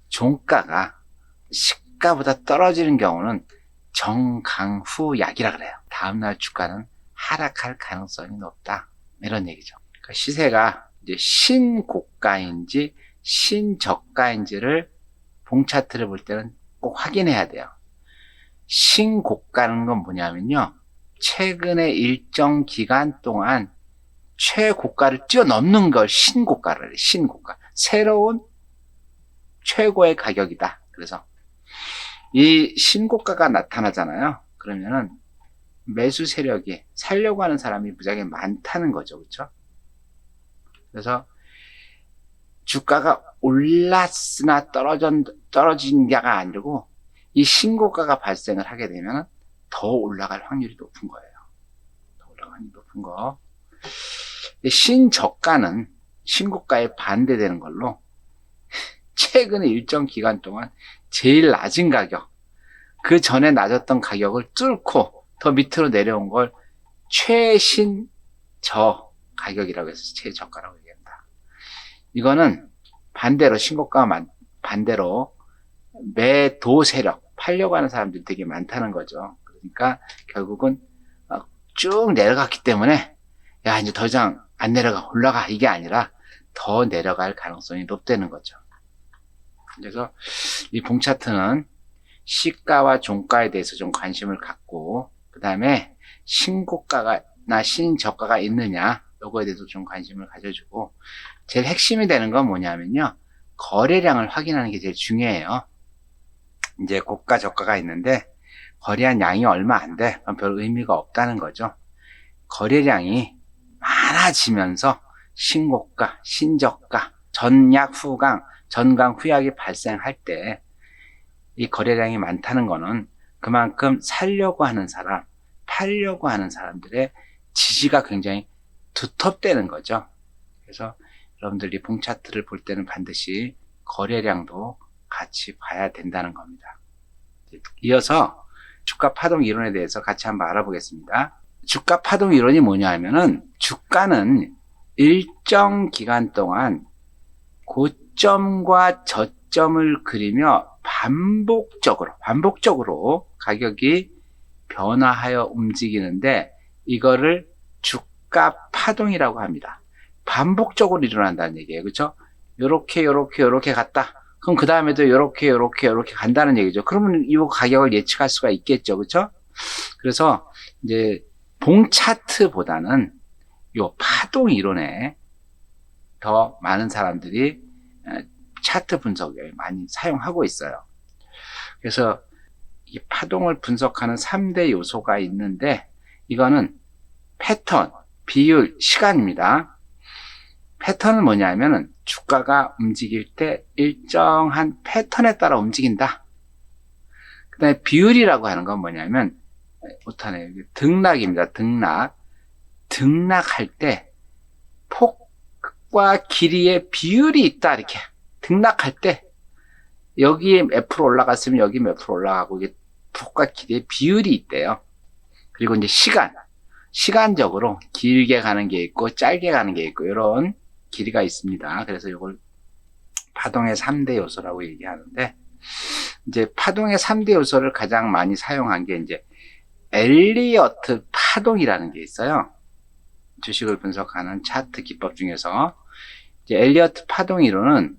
종가가 시가보다 떨어지는 경우는 정강후약이라 그래요. 다음날 주가는 하락할 가능성이 높다, 이런 얘기죠. 그러니까 시세가 이제 신고가인지 신저가인지를 봉차트를 볼 때는 꼭 확인해야 돼요. 신고가는 건 뭐냐면요, 최근에 일정 기간 동안 최고가를 뛰어넘는 걸 신고가를 해요. 신고가, 새로운 최고의 가격이다. 그래서 이 신고가가 나타나잖아요. 그러면은 매수 세력이, 살려고 하는 사람이 무지하게 많다는 거죠. 그렇죠? 그래서 주가가 올랐으나 떨어진 게 아니고 이 신고가가 발생을 하게 되면 더 올라갈 확률이 높은 거예요. 더 올라갈 확률이 높은 거. 신저가는 신고가에 반대되는 걸로 최근에 일정 기간 동안 제일 낮은 가격, 그 전에 낮았던 가격을 뚫고 더 밑으로 내려온 걸 최신저 가격이라고 해서 최저가라고 얘기합니다. 이거는 반대로 신고가가 반대로 매도 세력, 팔려고 하는 사람들이 되게 많다는 거죠. 그러니까 결국은 쭉 내려갔기 때문에 야, 이제 더 이상 안 내려가, 올라가, 이게 아니라 더 내려갈 가능성이 높다는 거죠. 그래서 이 봉차트는 시가와 종가에 대해서 좀 관심을 갖고, 그 다음에 신고가나 신저가가 있느냐, 요거에 대해서 좀 관심을 가져주고, 제일 핵심이 되는 건 뭐냐면요, 거래량을 확인하는 게 제일 중요해요. 이제 고가 저가가 있는데 거래한 양이 얼마 안 돼, 그럼 별 의미가 없다는 거죠. 거래량이 많아지면서 신고가, 신저가, 전약 후강, 전강 후약이 발생할 때 이 거래량이 많다는 거는 그만큼 살려고 하는 사람, 팔려고 하는 사람들의 지지가 굉장히 두텁다는 거죠. 그래서 여러분들이 봉차트를 볼 때는 반드시 거래량도 같이 봐야 된다는 겁니다. 이어서 주가 파동 이론에 대해서 같이 한번 알아보겠습니다. 주가 파동 이론이 뭐냐 하면은, 주가는 일정 기간 동안 고점과 저점을 그리며 반복적으로 가격이 변화하여 움직이는데, 이거를 주가 파동이라고 합니다. 반복적으로 일어난다는 얘기예요. 그렇죠? 요렇게 갔다. 그럼 그 다음에도 요렇게 간다는 얘기죠. 그러면 이 가격을 예측할 수가 있겠죠. 그렇죠? 그래서 이제 봉 차트보다는 요 파동 이론에 더 많은 사람들이 차트 분석을 많이 사용하고 있어요. 그래서 이 파동을 분석하는 3대 요소가 있는데, 이거는 패턴, 비율, 시간입니다. 패턴은 뭐냐면은 주가가 움직일 때 일정한 패턴에 따라 움직인다. 그 다음에 비율이라고 하는 건 뭐냐면, 못하네요. 등락입니다. 등락할 때 폭과 길이의 비율이 있다. 이렇게 등락할 때 여기에 몇 프로 올라갔으면 여기 몇 프로 올라가고, 이게 폭과 길이의 비율이 있대요. 그리고 이제 시간적으로 길게 가는 게 있고 짧게 가는 게 있고, 이런 길이가 있습니다. 그래서 이걸 파동의 3대 요소라고 얘기하는데, 이제 파동의 3대 요소를 가장 많이 사용한 게 이제 엘리어트 파동이라는 게 있어요. 주식을 분석하는 차트 기법 중에서 이제 엘리어트 파동 이론은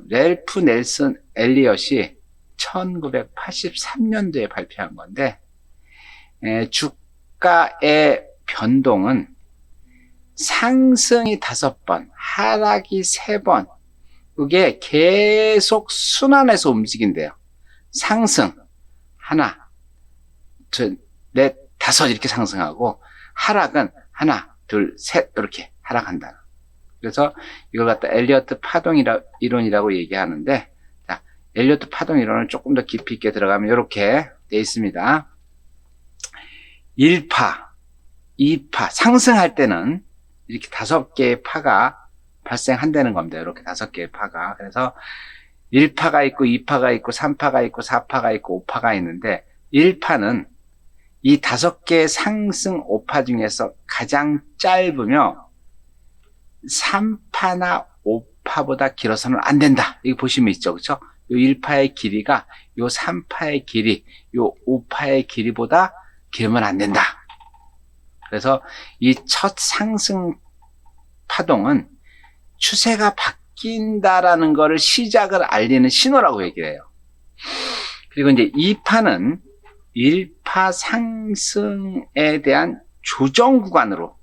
랠프 넬슨 엘리엇이 1983년도에 발표한 건데, 주가의 변동은 상승이 5번, 하락이 3번, 그게 계속 순환해서 움직인대요. 상승 하나, 둘, 넷, 다섯 이렇게 상승하고, 하락은 하나, 둘, 셋 이렇게 하락한다. 그래서 이걸 갖다 엘리어트 파동 이론이라고 얘기하는데, 자, 엘리어트 파동 이론을 조금 더 깊이 있게 들어가면 이렇게 돼 있습니다. 1파, 2파, 상승할 때는 이렇게 5개의 파가 발생한다는 겁니다. 이렇게 5개의 파가. 그래서 1파가 있고 2파가 있고 3파가 있고 4파가 있고 5파가 있는데, 1파는 이 5개의 상승 5파 중에서 가장 짧으며 3파나 1파보다 길어서는 안 된다. 여기 보시면 있죠. 그렇죠? 요 1파의 길이가 요 3파의 길이, 요 5파의 길이보다 길면 안 된다. 그래서 이 첫 상승 파동은 추세가 바뀐다라는 거를 시작을 알리는 신호라고 얘기를 해요. 그리고 이제 2파는 1파 상승에 대한 조정 구간으로,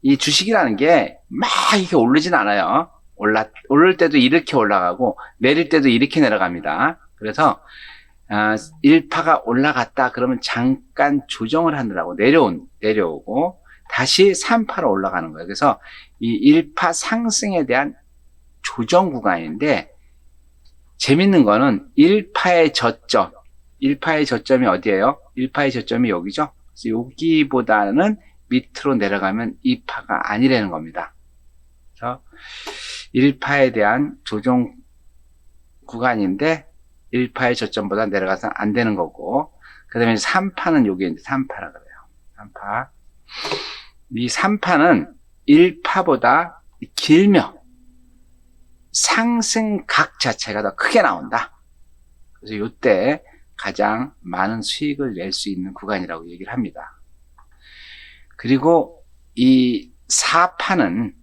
이 주식이라는 게 막 이렇게 오르진 않아요. 오를 때도 이렇게 올라가고 내릴 때도 이렇게 내려갑니다. 그래서 1파가 올라갔다 그러면 잠깐 조정을 하느라고 내려오고 다시 3파로 올라가는 거예요. 그래서 이 1파 상승에 대한 조정 구간인데, 재밌는 거는 1파의 저점이 어디예요? 1파의 저점이 여기죠? 그래서 여기보다는 밑으로 내려가면 2파가 아니라는 겁니다. 그래서 1파에 대한 조정 구간인데 1파의 저점보다 내려가서 안 되는 거고, 그 다음에 3파는 여기 이제 3파라 그래요. 3파. 이 3파는 1파보다 길며 상승각 자체가 더 크게 나온다. 그래서 이때 가장 많은 수익을 낼 수 있는 구간이라고 얘기를 합니다. 그리고 이 4파는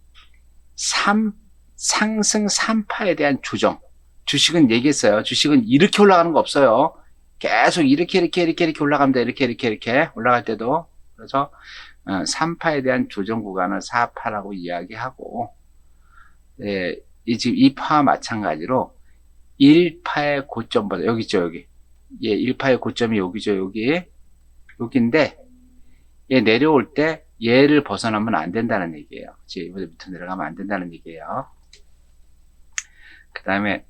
상승 3파에 대한 조정. 주식은 얘기했어요. 주식은 이렇게 올라가는 거 없어요. 계속 이렇게 올라갑니다. 이렇게 올라갈 때도. 그래서 3파에 대한 조정 구간을 4파라고 이야기하고, 이 지금 2파와 마찬가지로 1파의 고점보다, 여기 있죠, 여기. 1파의 고점이 여기죠, 여기인데, 얘 내려올 때 얘를 벗어나면 안 된다는 얘기예요. 이보다 밑으로 내려가면 안 된다는 얘기예요. 그 다음에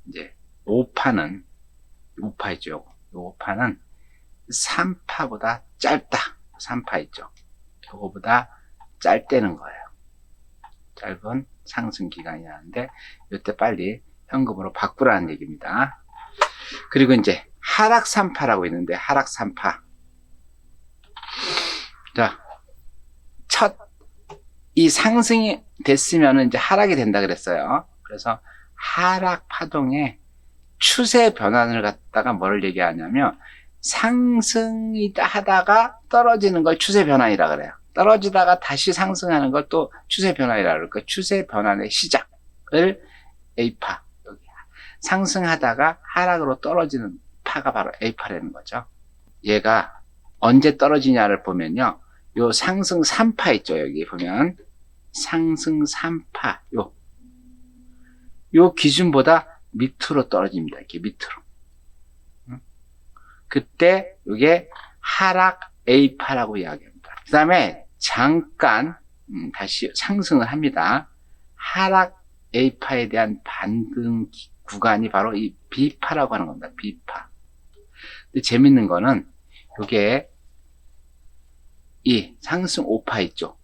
이제 5파 있죠. 5파는 3파보다 짧다. 3파 있죠. 그거보다 짧다는 거예요. 짧은 상승 기간이라는데, 이때 빨리 현금으로 바꾸라는 얘기입니다. 그리고 이제 하락 3파라고 있는데, 하락 3파. 자, 이 상승이 됐으면 이제 하락이 된다 그랬어요. 그래서 하락 파동의 추세 변환을 갖다가 뭐를 얘기하냐면, 상승이다 하다가 떨어지는 걸 추세 변환이라 그래요. 떨어지다가 다시 상승하는 걸 또 추세 변환이라 그럴까. 추세 변환의 시작을 A파, 여기 상승하다가 하락으로 떨어지는 파가 바로 A파라는 거죠. 얘가 언제 떨어지냐를 보면요, 요 상승 3파 있죠. 여기 보면 상승 3파, 요 기준보다 밑으로 떨어집니다. 이렇게 밑으로. 그때 이게 하락 A파라고 이야기합니다. 그 다음에 잠깐 다시 상승을 합니다. 하락 A파에 대한 반등 구간이 바로 이 B파라고 하는 겁니다. B파. 근데 재밌는 거는 이게 이 상승 5파 있죠.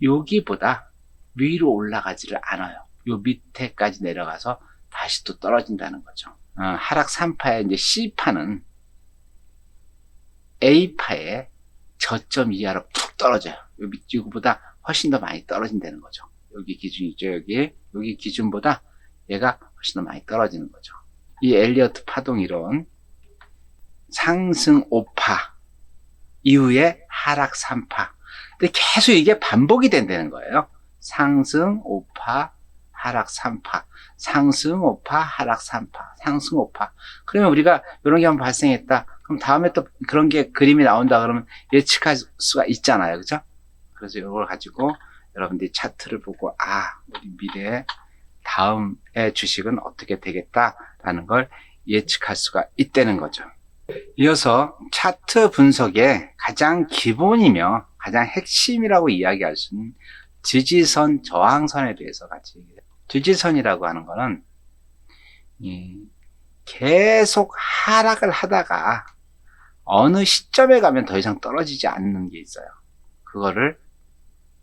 여기보다 위로 올라가지를 않아요. 요 밑에까지 내려가서 다시 또 떨어진다는 거죠. 하락 3파의 이제 C파는 A파의 저점 이하로 푹 떨어져요. 여기보다 훨씬 더 많이 떨어진다는 거죠. 여기 기준이죠. 여기 기준보다 얘가 훨씬 더 많이 떨어지는 거죠. 이 엘리어트 파동 이론, 상승 5파 이후에 하락 3파. 근데 계속 이게 반복이 된다는 거예요. 상승 5파, 하락 3파, 상승 5파, 하락 3파, 상승 5파. 그러면 우리가 이런 게 한번 발생했다. 그럼 다음에 또 그런 게 그림이 나온다 그러면 예측할 수가 있잖아요. 그죠? 그래서 이걸 가지고 여러분들이 차트를 보고, 우리 미래에 다음의 주식은 어떻게 되겠다라는 걸 예측할 수가 있다는 거죠. 이어서 차트 분석의 가장 기본이며 가장 핵심이라고 이야기할 수 있는 지지선, 저항선에 대해서 같이 얘기해요. 지지선이라고 하는 거는 계속 하락을 하다가 어느 시점에 가면 더 이상 떨어지지 않는 게 있어요. 그거를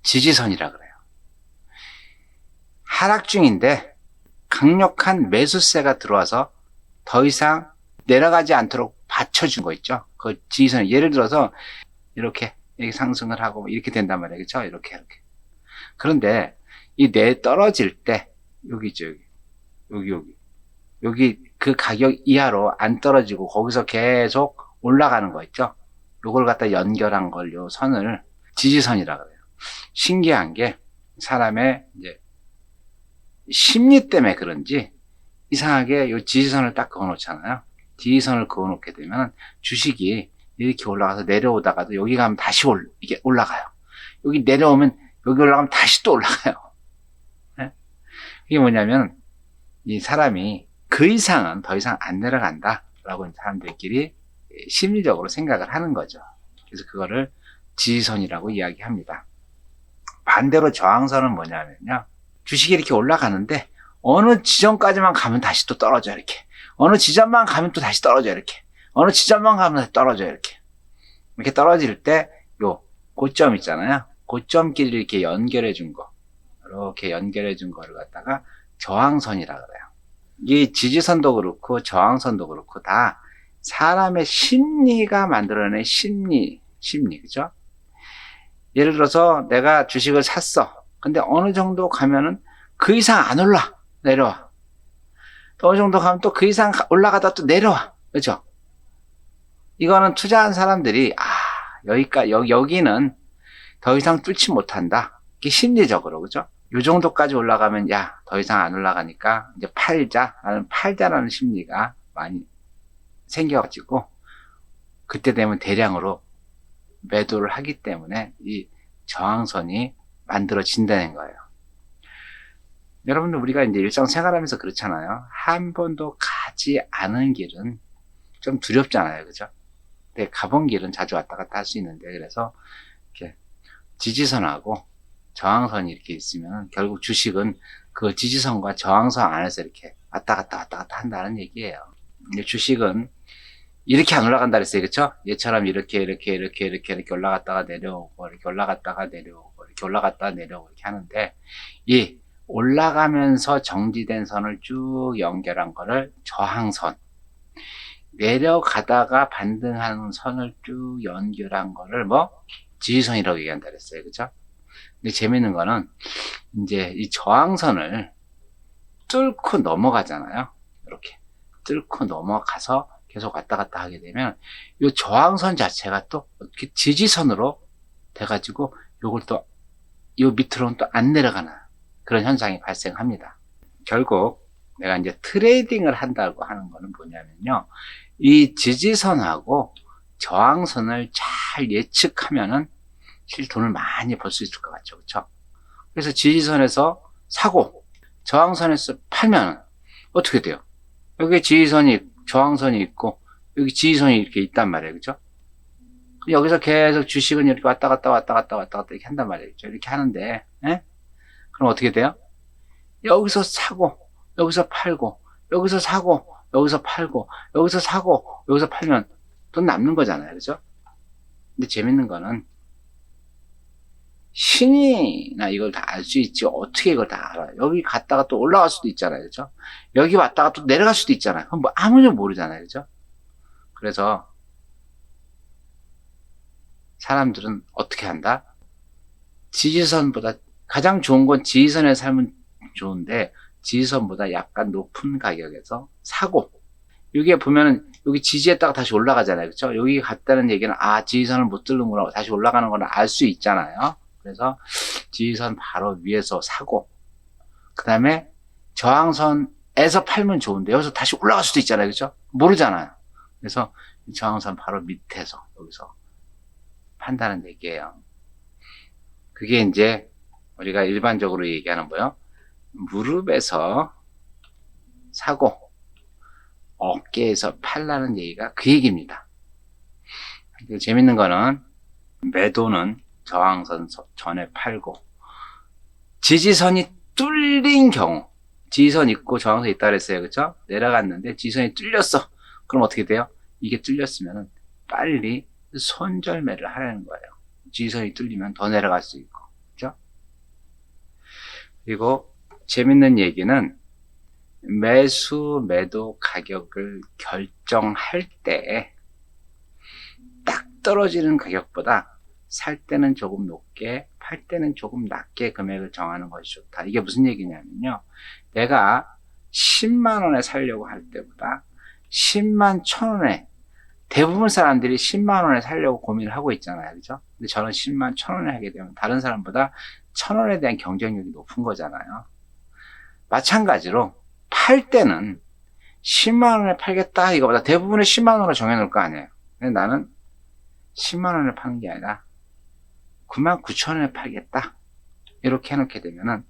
지지선이라 그래요. 하락 중인데 강력한 매수세가 들어와서 더 이상 내려가지 않도록 받쳐준 거 있죠. 그 지지선, 예를 들어서 이렇게 상승을 하고 이렇게 된단 말이에요. 그렇죠? 이렇게. 그런데 이 떨어질 때, 여기죠, 여기 그 가격 이하로 안 떨어지고 거기서 계속 올라가는 거 있죠? 요걸 갖다 연결한 걸, 요 선을 지지선이라고 해요. 신기한 게 사람의 이제 심리 때문에 그런지 이상하게 요 지지선을 딱 그어 놓잖아요. 지지선을 그어 놓게 되면 주식이 이렇게 올라가서 내려오다가도 여기 가면 다시 이게 올라가요. 여기 내려오면 여기 올라가면 다시 또 올라가요. 네? 이게 뭐냐면 이 사람이 그 이상은 더 이상 안 내려간다 라고 사람들끼리 심리적으로 생각을 하는 거죠. 그래서 그거를 지지선이라고 이야기합니다. 반대로 저항선은 뭐냐면요, 주식이 이렇게 올라가는데 어느 지점까지만 가면 다시 또 떨어져, 이렇게. 어느 지점만 가면 또 다시 떨어져, 이렇게. 어느 지점만 가면 다시 떨어져, 이렇게. 이렇게 떨어질 때 요 고점 있잖아요. 고점끼리 이렇게 연결해 준 거, 이렇게 연결해 준 거를 갖다가 저항선이라 그래요. 이 지지선도 그렇고 저항선도 그렇고 다 사람의 심리가 만들어낸 심리, 그죠? 예를 들어서 내가 주식을 샀어. 근데 어느 정도 가면은 그 이상 안 내려와. 또 어느 정도 가면 또 그 이상 올라가다 또 내려와. 그죠? 이거는 투자한 사람들이, 여기는 더 이상 뚫지 못한다. 이게 심리적으로, 그죠? 요 정도까지 올라가면, 더 이상 안 올라가니까 이제 팔자라는 심리가 많이 생겨가지고, 그때 되면 대량으로 매도를 하기 때문에 이 저항선이 만들어진다는 거예요. 여러분들, 우리가 이제 일상생활하면서 그렇잖아요. 한 번도 가지 않은 길은 좀 두렵잖아요. 그죠? 근데 가본 길은 자주 왔다 갔다 할 수 있는데, 그래서 이렇게 지지선하고 저항선이 이렇게 있으면 결국 주식은 그 지지선과 저항선 안에서 이렇게 왔다 갔다 한다는 얘기예요. 주식은 이렇게 안 올라간다 그랬어요. 그쵸? 얘처럼 이렇게 올라갔다가 내려오고, 이렇게 올라갔다가 내려오고, 이렇게 올라갔다가 내려오고, 이렇게 하는데, 이 올라가면서 정지된 선을 쭉 연결한 거를 저항선, 내려가다가 반등하는 선을 쭉 연결한 거를 지지선이라고 얘기한다 그랬어요. 그쵸? 근데 재밌는 거는, 이제 이 저항선을 뚫고 넘어가잖아요. 이렇게. 뚫고 넘어가서 계속 왔다 갔다 하게 되면 이 저항선 자체가 또 어떻게 지지선으로 돼가지고 요걸 또 요 밑으로는 또 안 내려가는 그런 현상이 발생합니다. 결국 내가 이제 트레이딩을 한다고 하는 거는 뭐냐면요, 이 지지선하고 저항선을 잘 예측하면은 실 돈을 많이 벌 수 있을 것 같죠. 그렇죠? 그래서 지지선에서 사고 저항선에서 팔면 어떻게 돼요? 여기에 저항선이 있고 여기 지지선이 이렇게 있단 말이에요. 그죠? 여기서 계속 주식은 이렇게 왔다 갔다 이렇게 한단 말이에요. 그죠? 이렇게 하는데, 그럼 어떻게 돼요? 여기서 사고, 여기서 팔고, 여기서 사고, 여기서 팔고, 여기서 사고, 여기서 팔면 돈 남는 거잖아요. 그죠? 근데 재밌는 거는 신이나 이걸 다 알 수 있지, 어떻게 이걸 다 알아요? 여기 갔다가 또 올라갈 수도 있잖아요. 그죠? 여기 왔다가 또 내려갈 수도 있잖아요. 그럼 아무도 모르잖아요. 그죠? 그래서 사람들은 어떻게 한다? 지지선보다 가장 좋은 건 지지선에 살면 좋은데, 지지선보다 약간 높은 가격에서 사고, 여기에 보면은 여기 지지했다가 다시 올라가잖아요. 그쵸? 여기 갔다는 얘기는 지지선을 못 뚫는구나, 다시 올라가는 거는 알 수 있잖아요. 그래서 지지선 바로 위에서 사고, 그 다음에 저항선에서 팔면 좋은데 여기서 다시 올라갈 수도 있잖아요. 그죠? 모르잖아요. 그래서 저항선 바로 밑에서 여기서 판다는 얘기예요. 그게 이제 우리가 일반적으로 얘기하는 뭐요? 무릎에서 사고 어깨에서 팔라는 얘기가 그 얘기입니다. 재밌는 거는 매도는 저항선 전에 팔고, 지지선이 뚫린 경우, 지지선 있고 저항선 있다 그랬어요. 그쵸? 내려갔는데 지지선이 뚫렸어. 그럼 어떻게 돼요? 이게 뚫렸으면 빨리 손절매를 하라는 거예요. 지지선이 뚫리면 더 내려갈 수 있고. 그죠? 그리고 재밌는 얘기는 매수, 매도 가격을 결정할 때 딱 떨어지는 가격보다 살 때는 조금 높게, 팔 때는 조금 낮게 금액을 정하는 것이 좋다. 이게 무슨 얘기냐면요. 내가 10만 원에 살려고 할 때보다 10만 1,000원에, 대부분 사람들이 10만 원에 살려고 고민을 하고 있잖아요. 그죠? 근데 저는 10만 1,000원에 하게 되면 다른 사람보다 1,000원에 대한 경쟁력이 높은 거잖아요. 마찬가지로 팔 때는 10만 원에 팔겠다 이거보다 대부분의 10만 원으로 정해놓을 거 아니에요. 근데 나는 10만 원에 파는 게 아니라 99,000원에 팔겠다 이렇게 해놓게 되면은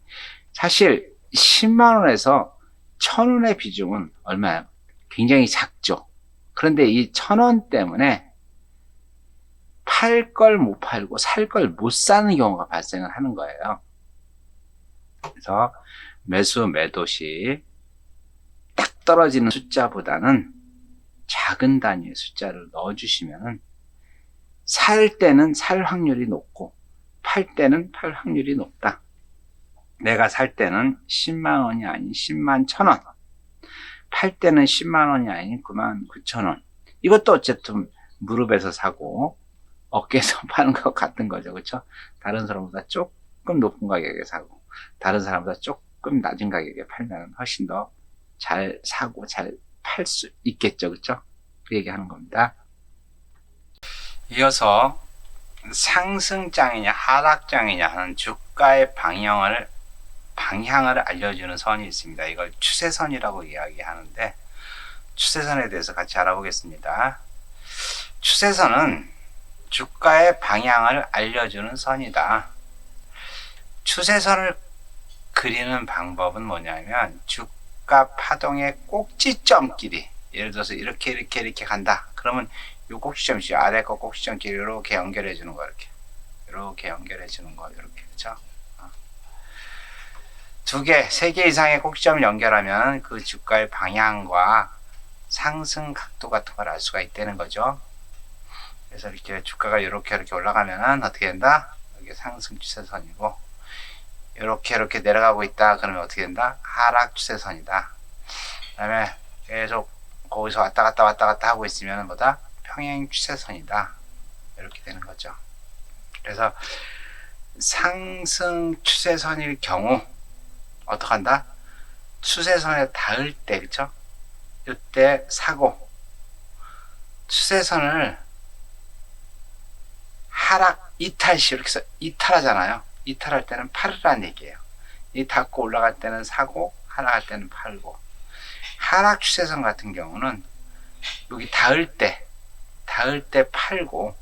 사실 10만 원에서 1,000원의 비중은 얼마예요? 굉장히 작죠. 그런데 이 1,000원 때문에 팔 걸 못 팔고 살 걸 못 사는 경우가 발생을 하는 거예요. 그래서 매수 매도 시 딱 떨어지는 숫자보다는 작은 단위의 숫자를 넣어주시면은 살 때는 살 확률이 높고 팔 때는 팔 확률이 높다. 내가 살 때는 10만 원이 아닌 10만 1,000원, 팔 때는 10만 원이 아닌 99,000원. 이것도 어쨌든 무릎에서 사고 어깨에서 파는 것 같은 거죠. 그렇죠? 다른 사람보다 조금 높은 가격에 사고 다른 사람보다 조금 낮은 가격에 팔면 훨씬 더 잘 사고 잘 팔 수 있겠죠. 그렇죠? 그 얘기하는 겁니다. 이어서 상승장이냐 하락장이냐 하는 주가의 방향을 알려주는 선이 있습니다. 이걸 추세선이라고 이야기하는데 추세선에 대해서 같이 알아보겠습니다. 추세선은 주가의 방향을 알려주는 선이다. 추세선을 그리는 방법은 뭐냐면 주가 파동의 꼭지점끼리, 예를 들어서 이렇게 간다. 그러면 이 꼭지점이 아래 거 꼭지점끼리 이렇게 연결해 주는 거, 이렇게 연결해 주는 거, 이렇게. 그렇죠? 두 개, 세 개 이상의 꼭지점을 연결하면 그 주가의 방향과 상승 각도 같은 걸 알 수가 있다는 거죠. 그래서 이렇게 주가가 이렇게 올라가면은 어떻게 된다? 이게 상승 추세선이고, 이렇게 내려가고 있다. 그러면 어떻게 된다? 하락 추세선이다. 그 다음에 계속 거기서 왔다 갔다 하고 있으면 뭐다? 평행 추세선이다. 이렇게 되는 거죠. 그래서 상승 추세선일 경우 어떻게 한다? 추세선에 닿을 때, 그쵸? 이때 사고, 추세선을 하락 이탈시 이렇게 해서 이탈하잖아요. 이탈할 때는 팔으라는 얘기예요. 이 닿고 올라갈 때는 사고, 하락할 때는 팔고. 하락 추세선 같은 경우는 여기 닿을 때 팔고,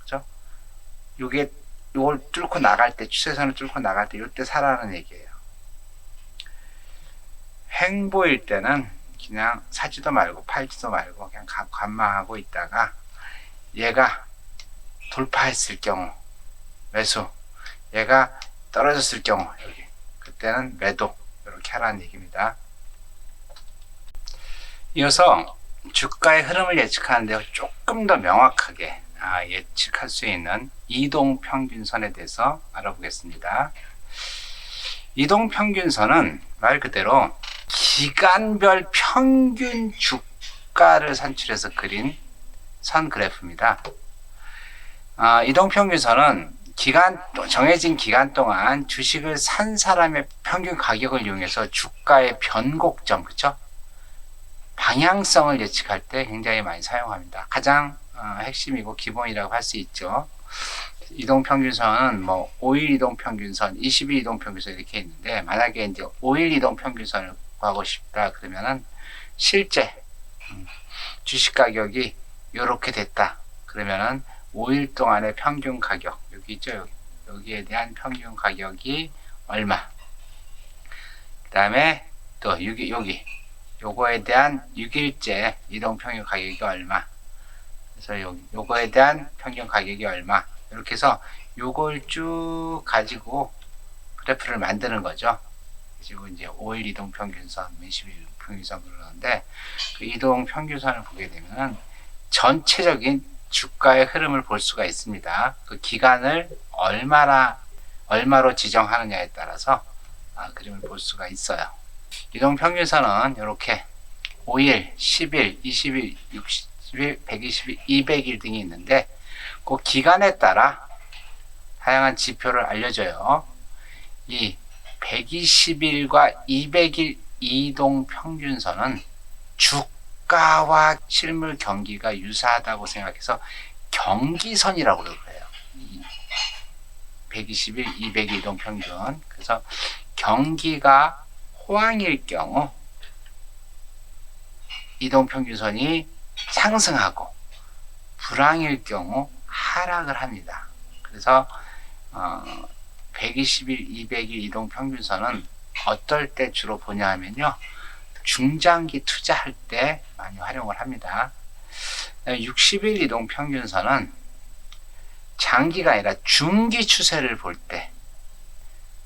그죠? 요걸 뚫고 나갈 때, 추세선을 뚫고 나갈 때, 이때 사라는 얘기예요. 횡보일 때는 그냥 사지도 말고 팔지도 말고 그냥 관망하고 있다가 얘가 돌파했을 경우 매수, 얘가 떨어졌을 경우 여기 그때는 매도, 이렇게 하라는 얘기입니다. 이어서 주가의 흐름을 예측하는데 조금 더 명확하게 예측할 수 있는 이동평균선에 대해서 알아보겠습니다. 이동평균선은 말 그대로 기간별 평균 주가를 산출해서 그린 선 그래프입니다. 이동평균선은 정해진 기간 동안 주식을 산 사람의 평균 가격을 이용해서 주가의 변곡점, 그쵸? 방향성을 예측할 때 굉장히 많이 사용합니다. 가장 핵심이고 기본이라고 할 수 있죠. 이동평균선은 뭐 5일 이동평균선, 20일 이동평균선 이렇게 있는데, 만약에 이제 5일 이동평균선을 구하고 싶다 그러면은 실제 주식 가격이 이렇게 됐다 그러면은 5일 동안의 평균 가격, 여기 있죠, 여기에 대한 평균 가격이 얼마, 그 다음에 또 여기 요거에 대한 6일째 이동평균 가격이 얼마, 그래서 요거에 대한 평균 가격이 얼마, 이렇게 해서 요걸 쭉 가지고 그래프를 만드는 거죠. 그리고 이제 5일 이동평균선, 20일 평균선 그러는데, 그 이동평균선을 보게 되면 전체적인 주가의 흐름을 볼 수가 있습니다. 그 기간을 얼마로 지정하느냐에 따라서 그림을 볼 수가 있어요. 이동평균선은 이렇게 5일, 10일, 20일, 60일, 120일, 200일 등이 있는데, 그 기간에 따라 다양한 지표를 알려줘요. 이 120일과 200일 이동 평균선은 주가와 실물 경기가 유사하다고 생각해서 경기선이라고 그래요. 120일, 200일 이동 평균. 그래서 경기가 호황일 경우 이동 평균선이 상승하고 불황일 경우 하락을 합니다. 그래서 120일, 200일 이동 평균선은 어떨 때 주로 보냐 하면요, 중장기 투자할 때 많이 활용을 합니다. 60일 이동 평균선은 장기가 아니라 중기 추세를 볼 때,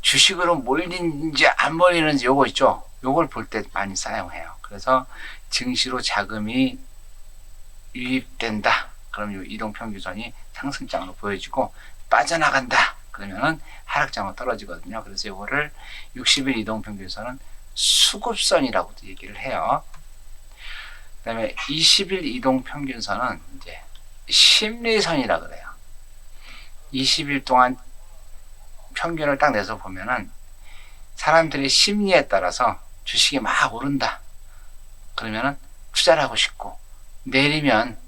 주식으로 몰리는지 안 몰리는지 요거 있죠, 요걸 볼 때 많이 사용해요. 그래서 증시로 자금이 유입된다 그럼 이 이동 평균선이 상승장으로 보여지고, 빠져나간다 그러면은 하락장으로 떨어지거든요. 그래서 이거를 60일 이동 평균선은 수급선이라고도 얘기를 해요. 그 다음에 20일 이동 평균선은 이제 심리선이라 그래요. 20일 동안 평균을 딱 내서 보면은 사람들의 심리에 따라서 주식이 막 오른다 그러면은 투자를 하고 싶고, 내리면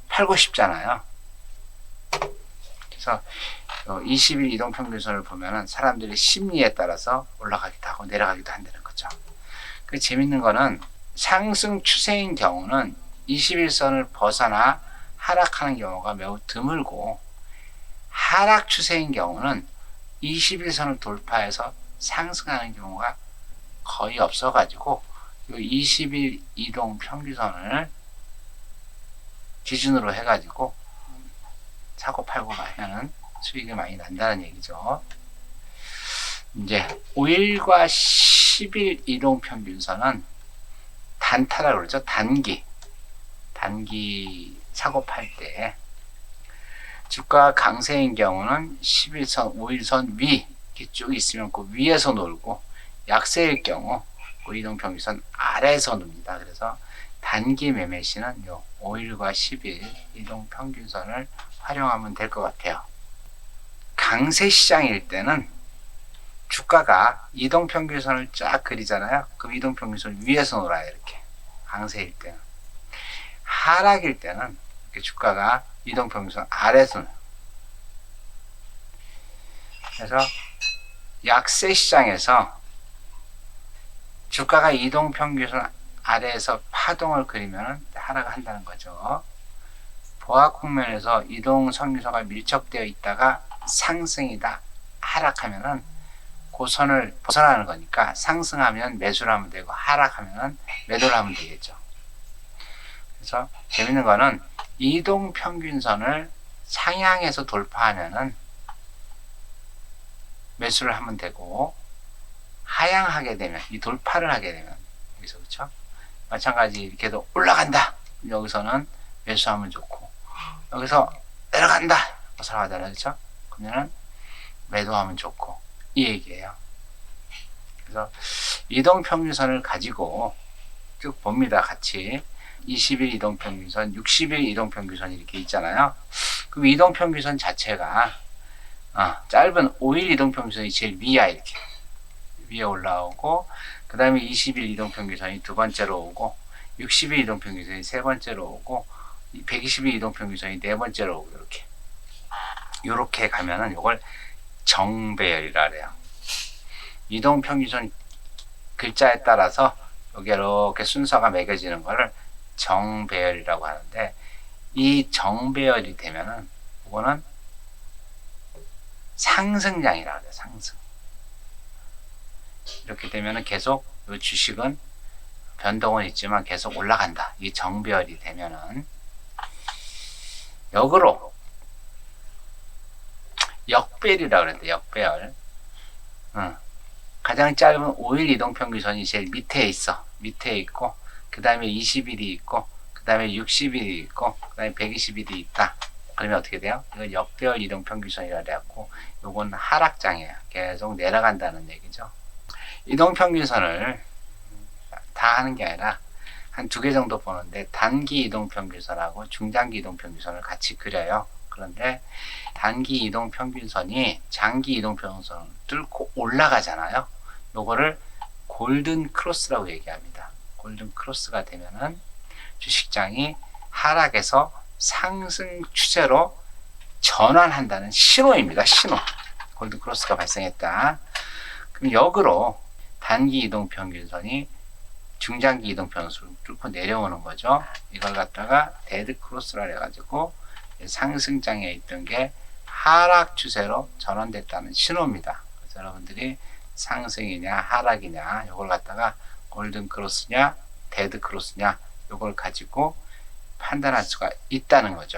팔고 싶잖아요. 그래서 20일 이동 평균선을 보면은 사람들의 심리에 따라서 올라가기도 하고 내려가기도 한다는 거죠. 그 재밌는 거는 상승 추세인 경우는 21선을 벗어나 하락하는 경우가 매우 드물고, 하락 추세인 경우는 21선을 돌파해서 상승하는 경우가 거의 없어가지고, 20일 이동 평균선을 기준으로 해가지고 사고 팔고 하면은 수익이 많이 난다는 얘기죠. 이제 5일과 10일 이동 평균선은 단타라고 그러죠. 단기 사고 팔 때 주가 강세인 경우는 11선, 5일선 위 이렇게 쭉 있으면 그 위에서 놀고, 약세일 경우 그 이동 평균선 아래에서 놉니다. 그래서 단기 매매 시는 요 5일과 10일 이동 평균선을 활용하면 될 것 같아요. 강세 시장일 때는 주가가 이동 평균선을 쫙 그리잖아요. 그럼 이동 평균선 위에서 놀아요. 이렇게 강세일 때는. 하락일 때는 이렇게 주가가 이동 평균선 아래에서 놀아요. 그래서 약세 시장에서 주가가 이동 평균선 아래에서 파동을 그리면 하락을 한다는 거죠. 보합 국면에서 이동 평균선과 밀접되어 있다가 상승이다 하락하면은 그 선을 벗어나는 거니까, 상승하면 매수를 하면 되고 하락하면 매도를 하면 되겠죠. 그래서 재밌는 거는 이동 평균선을 상향해서 돌파하면은 매수를 하면 되고, 하향하게 되면, 이 돌파를 하게 되면 여기서, 그렇죠? 마찬가지 이렇게도 올라간다 여기서는 매수하면 좋고, 여기서 내려간다 사가잖아요. 그렇죠? 그러면은 매도하면 좋고, 이 얘기예요. 그래서 이동 평균선을 가지고 쭉 봅니다. 같이 20일 이동 평균선, 60일 이동 평균선 이렇게 있잖아요. 그럼 이동 평균선 자체가 짧은 5일 이동 평균선이 제일 위야. 이렇게 위에 올라오고, 그 다음에 20일 이동 평균선이 두 번째로 오고, 60일 이동 평균선이 세 번째로 오고, 120일 이동 평균선이 네 번째로 오고, 이렇게 가면은 이걸 정배열이라 그래요. 이동 평균선 글자에 따라서 여기 이렇게 순서가 매겨지는 거를 정배열이라고 하는데, 이 정배열이 되면은 이거는 상승장이라고 해요. 상승. 이렇게 되면은 계속 이 주식은 변동은 있지만 계속 올라간다. 이 정배열이 되면은. 역으로 역배열이라고 그랬는데, 역배열. 가장 짧은 5일 이동 평균선이 제일 밑에 있어. 밑에 있고, 그 다음에 20일이 있고, 그 다음에 60일이 있고, 그 다음에 120일이 있다. 그러면 어떻게 돼요? 이건 역배열 이동 평균선이라 그래갖고, 요건 하락장이에요. 계속 내려간다는 얘기죠. 이동 평균선을 다 하는 게 아니라 한 2개 정도 보는데, 단기 이동 평균선하고 중장기 이동 평균선을 같이 그려요. 그런데 단기 이동 평균선이 장기 이동 평균선을 뚫고 올라가잖아요. 요거를 골든 크로스라고 얘기합니다. 골든 크로스가 되면은 주식장이 하락에서 상승 추세로 전환한다는 신호입니다. 신호. 골든 크로스가 발생했다. 그럼 역으로 단기 이동 평균선이 중장기 이동 평균선을 뚫고 내려오는 거죠. 이걸 갖다가 데드 크로스라 해가지고 상승장에 있던 게 하락 추세로 전환됐다는 신호입니다. 그래서 여러분들이 상승이냐 하락이냐 이걸 갖다가 골든 크로스냐 데드 크로스냐 이걸 가지고 판단할 수가 있다는 거죠.